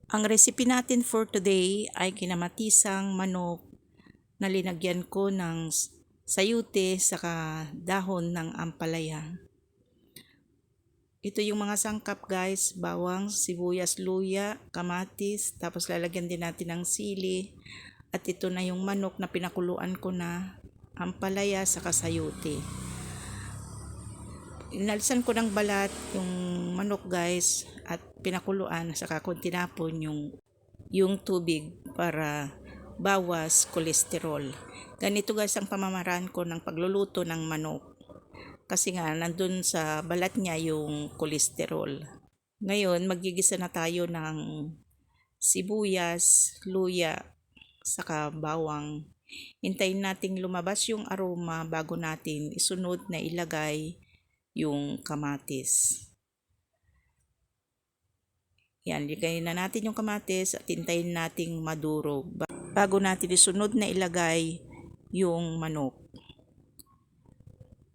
Ang recipe natin for today ay kinamatisang manok na linagyan ko ng sayute saka dahon ng ampalaya. Ito yung mga sangkap guys, bawang, sibuyas, luya, kamatis, tapos lalagyan din natin ng sili. At ito na yung manok na pinakuluan ko na ampalaya saka sayute. Inalisan ko ng balat yung manok guys at pinakuluan saka ko tinapon yung tubig para bawas kolesterol. Ganito guys ang pamamaraan ko ng pagluluto ng manok. Kasi nga nandun sa balat niya yung kolesterol. Ngayon magigisa na tayo ng sibuyas, luya, saka bawang. Hintayin nating lumabas yung aroma bago natin isunod na ilagay yung kamatis. Yan, ligay na natin yung kamatis at hintayin nating madurog bago natin isunod na ilagay yung manok.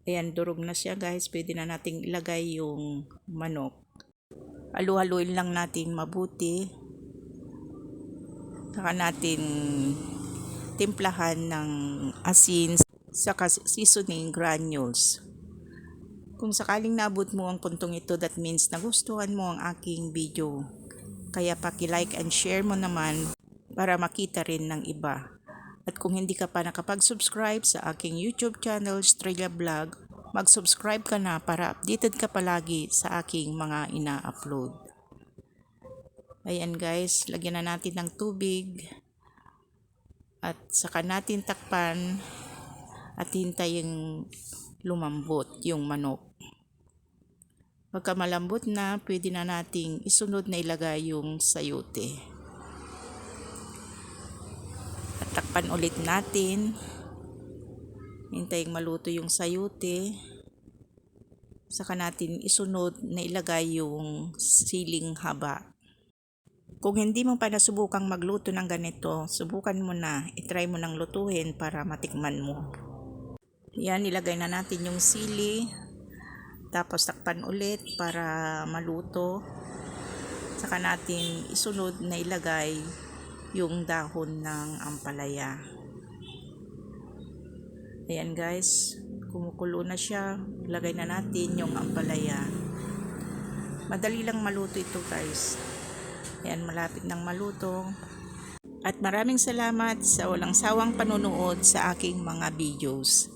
Ayan, durog na siya guys. Pwede na nating ilagay yung manok. Halu-haluin lang natin mabuti. Saka natin timplahan ng asin saka seasoning granules. Kung sakaling naabot mo ang puntong ito, that means nagustuhan mo ang aking video. Kaya paki-like and share mo naman para makita rin ng iba. At kung hindi ka pa nakapag-subscribe sa aking YouTube channel, Strella Vlog, mag-subscribe ka na para updated ka palagi sa aking mga ina-upload. Ayan guys, lagyan na natin ng tubig at saka natin takpan at hintayin lumambot yung manok. Pagka malambot na, pwede na nating isunod na ilagay yung sayute. At takpan ulit natin. Hintayin maluto yung sayute. Saka natin isunod na ilagay yung siling haba. Kung hindi mo pa nasubukang magluto ng ganito, subukan mo na. I-try mo nang lutuhin para matikman mo. Yan, ilagay na natin yung sili. Tapos takpan ulit para maluto. Saka natin isunod na ilagay yung dahon ng ampalaya. Ayan guys, kumukulo na siya. Lagay na natin yung ampalaya. Madali lang maluto ito guys. Ayan, malapit nang maluto. At maraming salamat sa walang sawang panonood sa aking mga videos.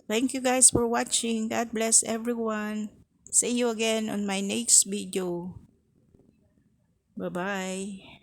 Thank you guys for watching. God bless everyone. See you again on my next video. Bye-bye.